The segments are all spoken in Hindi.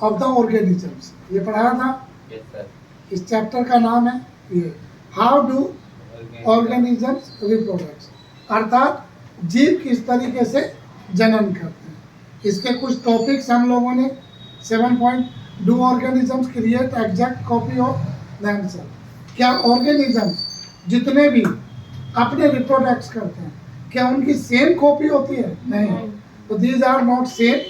ऑफ द ऑर्गेनिजम्स, ये पढ़ाया था। Yes, sir. इस चैप्टर का नाम है ये, हाउ डू ऑर्गेनिजम्स रिप्रोडक्ट, अर्थात जीव किस तरीके से जनन करते हैं। इसके कुछ टॉपिक्स हम लोगों ने 7 point, do organisms create exact copy of themselves, क्या ऑर्गेनिजम्स जितने भी अपने रिप्रोडक्ट्स करते हैं क्या उनकी सेम कॉपी होती है? नहीं। तो दीज आर नॉट सेम,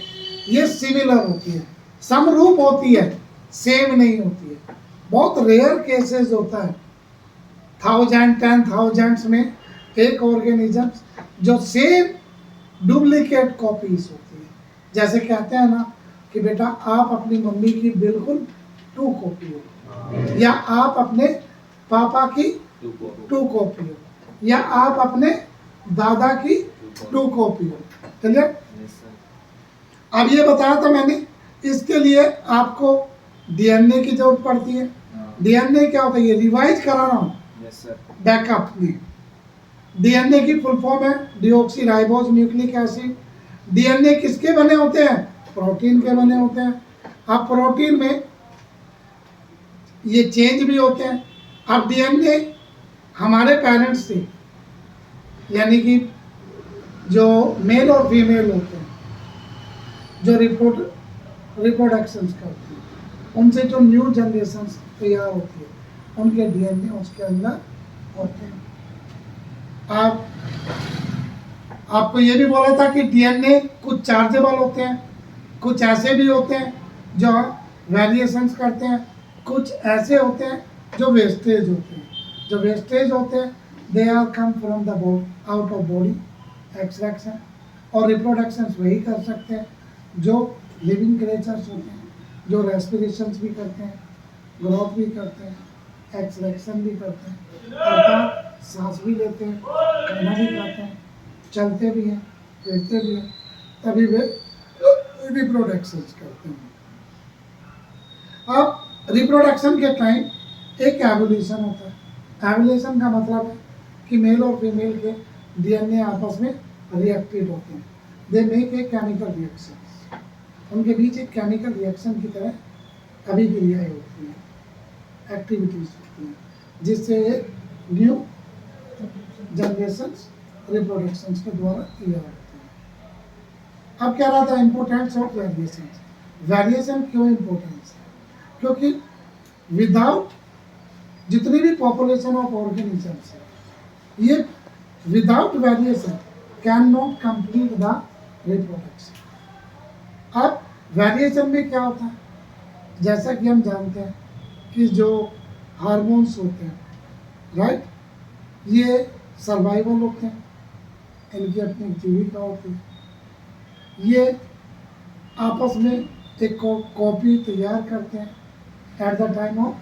ये सिमिलर होती है, समरूप होती है, सेम नहीं होती है। बहुत रेयर केसेस होता है, 1000 10,000 में एक ऑर्गेनिज्म जो सेम डुप्लीकेट कॉपीज होती है। जैसे कहते हैं ना कि बेटा आप अपनी मम्मी की बिल्कुल 2 कॉपी हो, या आप अपने पापा की 2 कॉपी हो, या आप अपने दादा की 2 कॉपी हो। क्लियर? अब ये बताया था मैंने, इसके लिए आपको डीएनए की जरूरत पड़ती है। डीएनए क्या होता है? ये रिवाइज करा रहा हूँ बैकअप में। डीएनए की फुल फॉर्म है deoxy ribose nucleic acid. DNA किसके बने होते हैं? प्रोटीन के बने होते हैं। अब प्रोटीन में ये चेंज भी होते हैं। अब डीएनए हमारे पेरेंट्स से, यानी कि जो मेल और फीमेल होते हैं, जो रिप्रोडक्शंस करते हैं, उनसे जो न्यू जनरेशन तैयार होती है उनके डीएनए उसके अंदर होते हैं। आपको ये भी बोला था कि डीएनए कुछ चार्जेबल होते हैं, कुछ ऐसे भी होते हैं जो वेरिएशंस करते हैं, कुछ ऐसे होते हैं जो वेस्टेज होते हैं। जो वेस्टेज होते हैं they are come from the body, out of body extraction, और रिप्रोडक्शंस वही कर सकते हैं जो लिविंग क्रिएचर्स होते हैं, जो रेस्पिरेशंस भी करते हैं, ग्रोथ भी करते हैं, एक्सट्रैक्शन भी करते हैं, अर्थात सांस भी लेते हैं, खाना भी खाते हैं, चलते भी हैं, फिरते भी हैं, तभी वे रिप्रोडक्शंस करते हैं। अब रिप्रोडक्शन के टाइम एक एवोल्यूशन होता है। एवोल्यूशन का मतलब है कि मेल और फीमेल के डीएनए आपस में रिएक्टेड होते हैं, they make a chemical reaction, उनके बीच एक केमिकल रिएक्शन की तरह अभिक्रियाएं होती हैं, एक्टिविटीज होती हैं, जिससे एक न्यू जनरेशन रिप्रोडक्शन के द्वारा तैयार होती है। अब क्या रहा था इम्पोर्टेंस ऑफ वेरिएशन। वेरिएशन क्यों इम्पोर्टेंस है? क्योंकि विदाउट जितनी भी पॉपुलेशन ऑफ ऑर्गेनिजम्स है, ये without variation can not complete the reproduction. अब वेरिएशन में क्या होता है? जैसा कि हम जानते हैं कि जो हार्मोन्स होते हैं, राइट, ये सर्वाइवल होते हैं, इनकी अपनी जीविका होती है, ये आपस में एक कॉपी तैयार करते हैं at the time of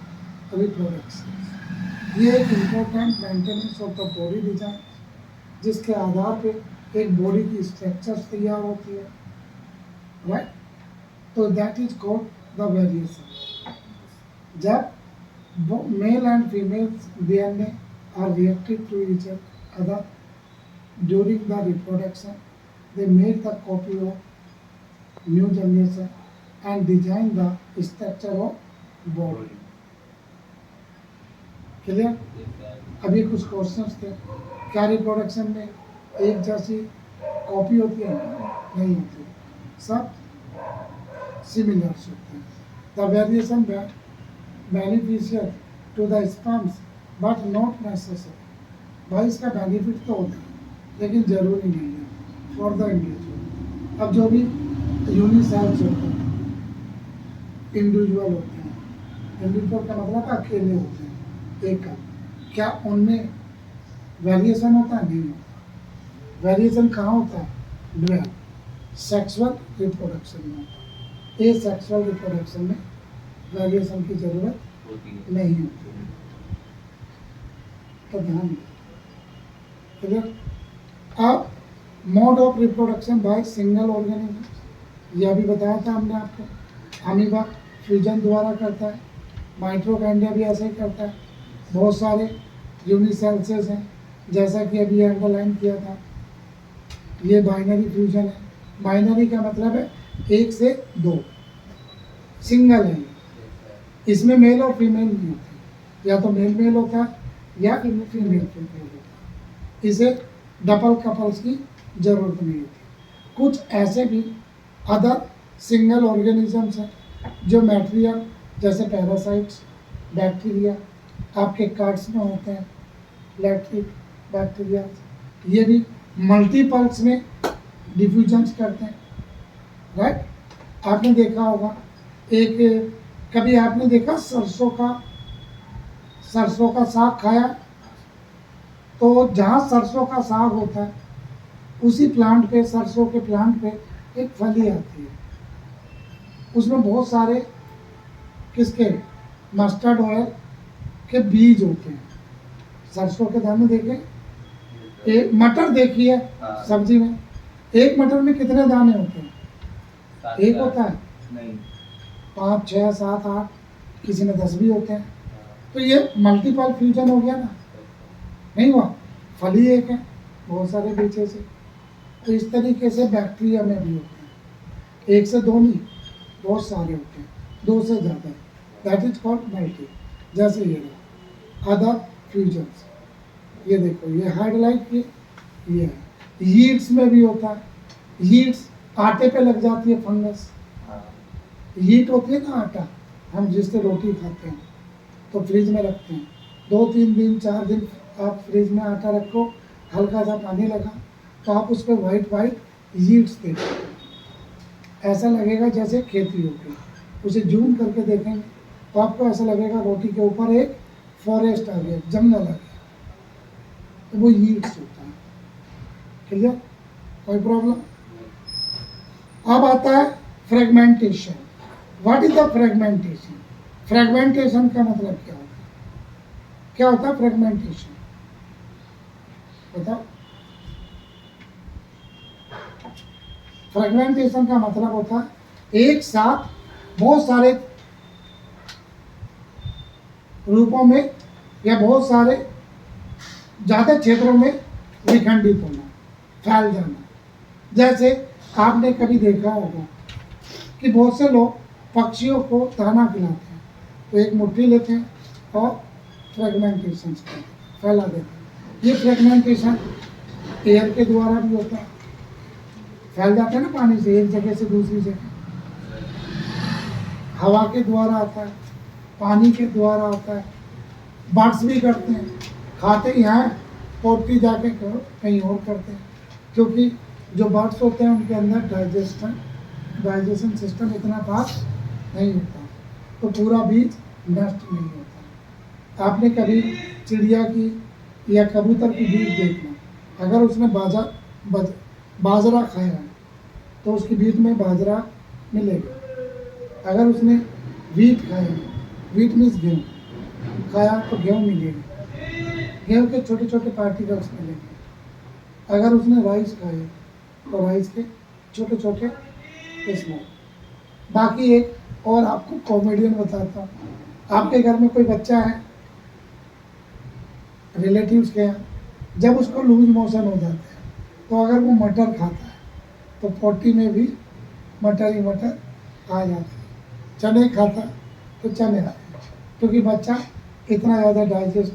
reproduction. ये एक important maintenance of the body design, जिसके आधार पे एक बॉडी की स्ट्रक्चर्स तैयार होती है, राइट। तो that is called the variation. जब male and female DNA are reacted to each other during the reproduction, they make the copy of new generation and design the structure of body. Clear? अभी कुछ क्वेश्चंस थे, क्या रिप्रोडक्शन में एक जैसी कॉपी होती है? नहीं होती, सब सिमिलर्स होते हैं। The variation beneficial to the sperms but not necessary. भाई इसका बेनिफिट तो होता है लेकिन जरूरी नहीं है फॉर द इंडिविजुअल। अब जो भी यूनिसेल्स होते हैं, इंडिविजुअल होते हैं, इंडिविजुअल का मतलब अकेले होते हैं, एक का, क्या उनमें वेरिएशन होता है? नहीं होता। वेरिएशन कहाँ होता है? ड्वेल सेक्सुअल रिप्रोडक्शन में होता है। ये सेक्सुअल रिप्रोडक्शन में वेरिएशन की जरूरत नहीं होती है, तो ध्यान क्लियर। अब mode of reproduction by single organism, यह भी बताया था हमने आपको। अमीबा फ्यूजन द्वारा करता है, माइटोकॉन्ड्रिया भी ऐसे ही करता है, बहुत सारे यूनिसेल्सेस हैं जैसा कि अभी अंडरलाइन किया था। ये बाइनरी फ्यूजन है। बाइनरी का मतलब है 1 से 2 सिंगल है। इसमें मेल और फीमेल नहीं होते, या तो मेल मेल होता है या फीमेल फीमेल होता है। इसे डबल कपल्स की जरूरत नहीं होती। कुछ ऐसे भी अदर सिंगल ऑर्गेनिजम्स हैं जो मैटेरियल जैसे पैरासाइट्स, बैक्टीरिया आपके कार्ड्स में होते हैं, लैक्टिक बैक्टीरिया, ये भी मल्टीपल्स में डिफ्यूजन्स करते हैं, राइट। आपने देखा होगा एक, कभी आपने देखा सरसों का साग खाया? तो जहाँ सरसों का साग होता है उसी प्लांट पे, सरसों के प्लांट पे एक फली आती है, उसमें बहुत सारे किसके, मस्टर्ड ऑयल के बीज होते हैं। सरसों के दाने देखे, एक मटर देखिए सब्जी में, एक मटर में कितने दाने होते हैं? एक होता है नहीं, 5 6 7 8, किसी में 10 भी होते हैं। तो ये मल्टीपल फ्यूजन हो गया ना, नहीं हुआ? फली एक है, बहुत सारे बीचे से। तो इस तरीके से बैक्टीरिया में भी होते हैं, 1 से 2 नहीं, बहुत सारे होते हैं, 2 से ज़्यादा, दैट इज कॉल्ड मल्टी। जैसे ये अदर फ्यूजन्स, ये देखो, ये हाइड्रोलाइट की ये है। यील्ड्स में भी होता है, यील्ड्स आटे पे लग जाती है फंगस। यीट होती है ना आटा, हम जिससे रोटी खाते हैं, तो फ्रिज में रखते हैं, 2 3 दिन 4 दिन आप फ्रिज में आटा रखो, हल्का सा पानी लगा तो आप उस पर वाइट वाइट यीट्स देखोगे, ऐसा लगेगा जैसे खेती होगी। उसे जूम करके देखेंगे तो आपको ऐसा लगेगा रोटी के ऊपर एक फॉरेस्ट आ गया, जंगल आ गया, तो वो यीट्स होता है। क्लियर? कोई प्रॉब्लम? अब आता है fragmentation. What is the fragmentation? Fragmentation का मतलब क्या होता है? क्या होता है फ्रेगमेंटेशन? बताओ। फ्रेगमेंटेशन का मतलब होता है एक साथ बहुत सारे रूपों में या बहुत सारे ज़्यादा क्षेत्रों में विखंडित होना, फैल जाना। जैसे आपने कभी देखा होगा कि बहुत से लोग पक्षियों को दाना खिलाते हैं, तो एक मुट्ठी लेते हैं और फ्रेगमेंटेशन फैला देते हैं। ये फ्रेगमेंटेशन एयर के द्वारा भी होता है, फैल जाता है ना पानी से एक जगह से दूसरी जगह, हवा के द्वारा आता है, पानी के द्वारा आता है, बर्ड्स भी करते हैं, खाते यहाँ पोटी जाके कहीं और करते हैं, क्योंकि जो बर्ड्स होते हैं उनके अंदर डाइजेशन सिस्टम इतना फास्ट नहीं होता, तो पूरा बीज नष्ट नहीं होता। आपने कभी चिड़िया की या कबूतर की बीज देखना, अगर उसने बाजरा खाया है तो उसकी बीज में बाजरा मिलेगा। अगर उसने वीट खाया, वीट मीन्स गेहूँ खाया, तो गेहूँ मिलेगा, गेहूँ के छोटे छोटे पार्टिकल्स मिलेंगे। अगर उसने राइस खाया तो राइस के छोटे छोटे स्मॉल। बाकी एक और आपको कॉमेडियन बताता हूँ, आपके घर में कोई बच्चा है, रिलेटिव्स के यहाँ, जब उसको लूज मोशन हो जाता है तो अगर वो मटर खाता है तो पोटी में भी मटर ही मटर आ जाता है, चने खाता तो चने आते हैं, क्योंकि बच्चा इतना ज़्यादा डाइजेस्ट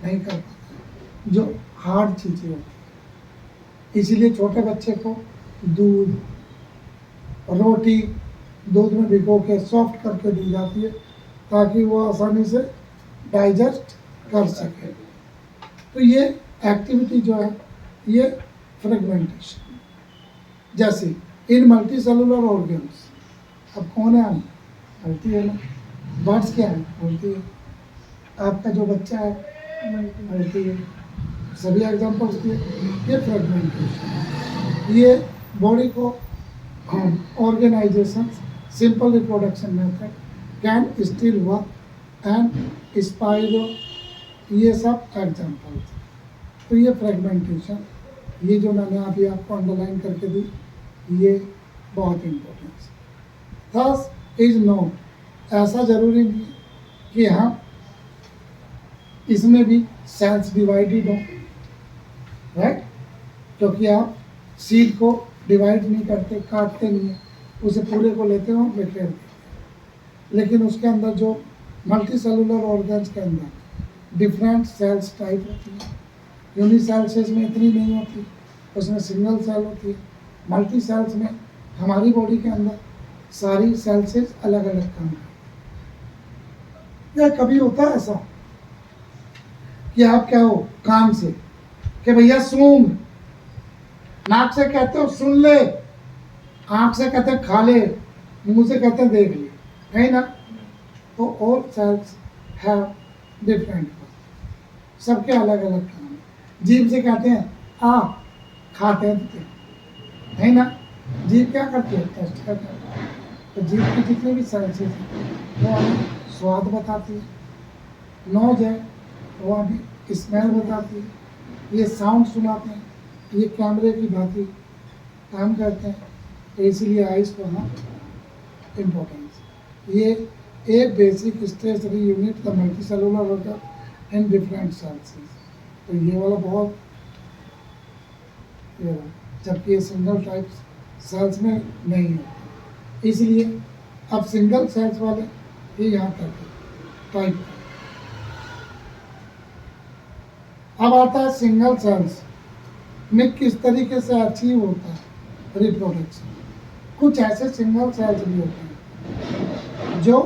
नहीं कर पाता जो हार्ड चीज़ें होती हैं। इसीलिए छोटे बच्चे को दूध, रोटी दूध में भिगो के सॉफ्ट करके दी जाती है ताकि वो आसानी से डाइजेस्ट कर सके। तो ये एक्टिविटी जो है ये फ्रेगमेंटेशन। जैसे इन मल्टी सेलुलर ऑर्गन्स, अब कौन है हम? मल्टी है ना। बर्ड्स क्या है? मल्टी है। आपका जो बच्चा है मल्टी है। सभी एग्जाम्पल्स दिए। ये फ्रेगमेंटेशन, ये बॉडी को organisation, simple reproduction method, can still work and spiro, ये सब एग्जाम्पल्स। तो ये फ्रेगमेंटेशन, ये जो मैंने अभी आपको अंडरलाइन करके दी, ये बहुत इम्पोर्टेंट है। थस इज नोट, ऐसा जरूरी नहीं कि हम इसमें भी सेल्स डिवाइडेड हो, राइट, क्योंकि आप सीड को डिवाइड नहीं करते, काटते नहीं है, उसे पूरे को लेते हैं और बिखेर देते हैं। लेकिन उसके अंदर जो मल्टी सेलुलर ऑर्गन्स के अंदर डिफरेंट सेल्स टाइप होती है। यूनिसेल्स में इतनी नहीं होती, उसमें सिंगल सेल होती है। मल्टी सेल्स में हमारी बॉडी के अंदर सारी सेल्सेस अलग अलग काम करती हैं। या कभी होता है ऐसा कि आप क्या हो कान से कि भैया सूंघ, नाक से कहते हो सुन ले, आंख से कहते हैं खा ले, मुंह से कहते हैं देख ले, है ना? तो ऑल सेल्स हैव डिफरेंट, सबके अलग अलग काम है। जीभ से कहते हैं आ, खाते हैं, है ना? जीभ क्या करती है? टेस्ट करती है। तो जीभ की जितनी भी सेल्स हैं वो हमें स्वाद बताती है। नोज है वो हमें स्मेल बताती है। ये साउंड सुनाते हैं, ये कैमरे की भांति काम करते हैं। तो इसीलिए आइस को हम इम्पोर्टेंस, ये a basic stationary unit the multi cellular organ in different cells. तो ये वाला बहुत, जबकि ये सिंगल टाइप सेल्स में नहीं होता, इसलिए अब सिंगल सेल्स वाले ये यहाँ करते टाइप। अब आता है सिंगल सेल्स में किस तरीके से अचीव होता है रिप्रोडक्शन। कुछ ऐसे सिंगल सेल्स भी होते हैं जो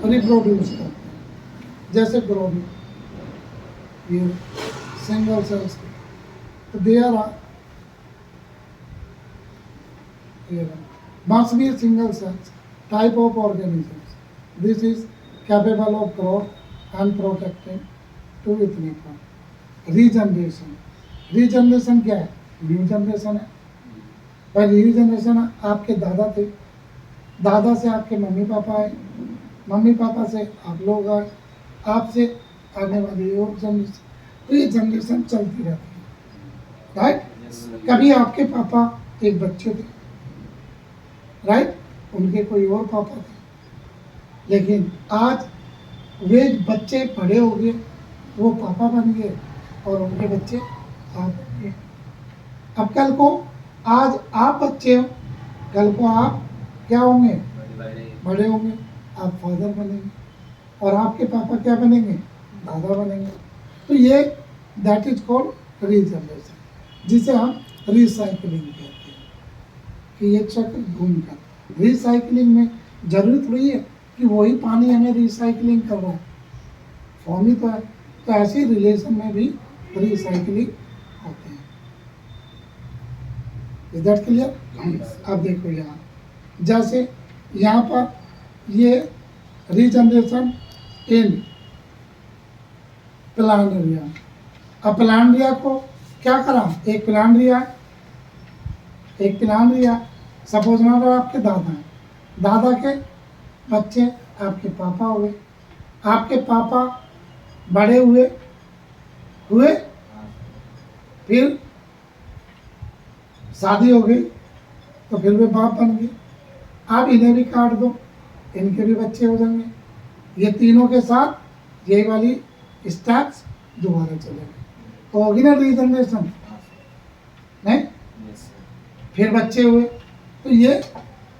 रिप्रोड्यूस करते हैं, जैसे ग्रोविन, ये सिंगल सेल्स। तो there are must be a single cell type of organisms. This is capable of growth and protecting to इतने पर। रीजनरेशन, रीजनरेशन क्या है? न्यू जनरेशन है। पर रीजनरेशन आपके दादा थे, दादा से आपके मम्मी पापा आए, मम्मी पापा से आप लोग आए, आपसे आने वाली और जनरेशन। तो ये जनरेशन चलती रहती है, राइट? कभी आपके पापा एक बच्चे थे, राइट? उनके कोई और पापा थे, लेकिन आज वे बच्चे बड़े हो गए, वो पापा बन गए और उनके बच्चे आप बन गए। अब कल को आज आप बच्चे हो, कल को आप क्या होंगे? बड़े होंगे, आप फादर बनेंगे और आपके पापा क्या बनेंगे? दादा बनेंगे। तो ये दैट इज कॉल्ड रीजनरेशन, जिसे हम रिसाइकलिंग कहते हैं कि ये चक्र घूम कर। रिसाइकलिंग में जरूरत हुई है कि वही पानी हमें रिसाइकलिंग कर रहा है, फॉर्म ही तो है। तो ऐसे रिलेशन में भी रिसाइकलिंग होते हैं। Is that clear? अब देखो यहाँ, जैसे यहाँ पर ये रीजनरेशन इन प्लांड्रिया। अब प्लांड्रिया को क्या करा? एक प्लांड्रिया सपोज ना आपके दादा हैं, दादा के बच्चे आपके पापा हुए, आपके पापा बड़े हुए फिर शादी हो गई तो फिर वे बाप बन गए। आप इन्हें भी काट दो, इनके भी बच्चे हो जाएंगे। ये तीनों के साथ ये वाली स्टेप्स दोबारा चलेंगे, तो होगी ना रीजनरेशन? नहीं? फिर बच्चे हुए, तो ये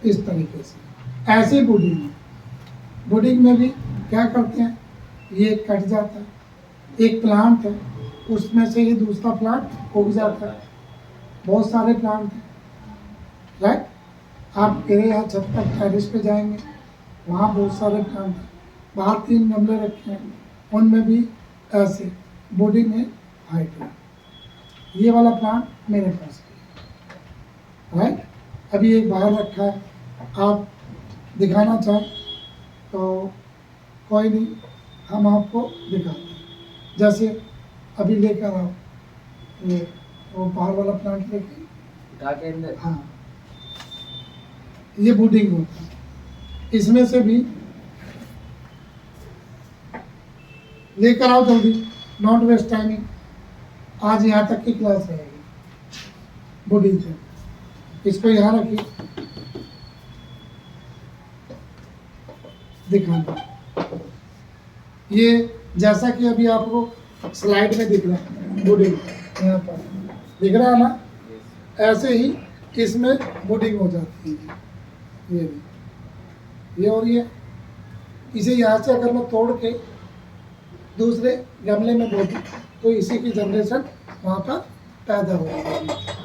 इस तरीके से। ऐसे बुडिंग में भी क्या करते हैं? ये कट जाता है, एक प्लांट है उसमें से ये दूसरा प्लांट उग जाता है। बहुत सारे प्लांट हैं, राइट? आप मेरे यहाँ छत पर टेरिस पे जाएंगे, वहाँ बहुत सारे प्लांट हैं। बाहर 3 गमले रखे हैं, उनमें भी ऐसे बॉडी में हाइट है। ये वाला प्लांट मेरे पास है, राइट? अभी एक बाहर रखा है, आप दिखाना चाहें तो कोई नहीं, हम आपको दिखाते हैं। जैसे अभी लेकर आओ ये वो बाहर वाला प्लांट लेके, हाँ, ये बुडिंग होता है। इसमें से भी लेकर आओ जल्दी, नॉट वेस्ट टाइमिंग। आज यहाँ तक की क्लास रहेगी बुडिंग से। इसको यहाँ रखिए, दिखाना। ये जैसा कि अभी आपको स्लाइड में दिख रहा है, बुडिंग यहाँ पर दिख रहा है ना, ऐसे ही इसमें बुडिंग हो जाती है। ये भी, ये और ये, इसे यहाँ से अगर मैं तोड़ के दूसरे गमले में बो दूँ तो इसी की जनरेशन वहाँ पर पैदा होगी।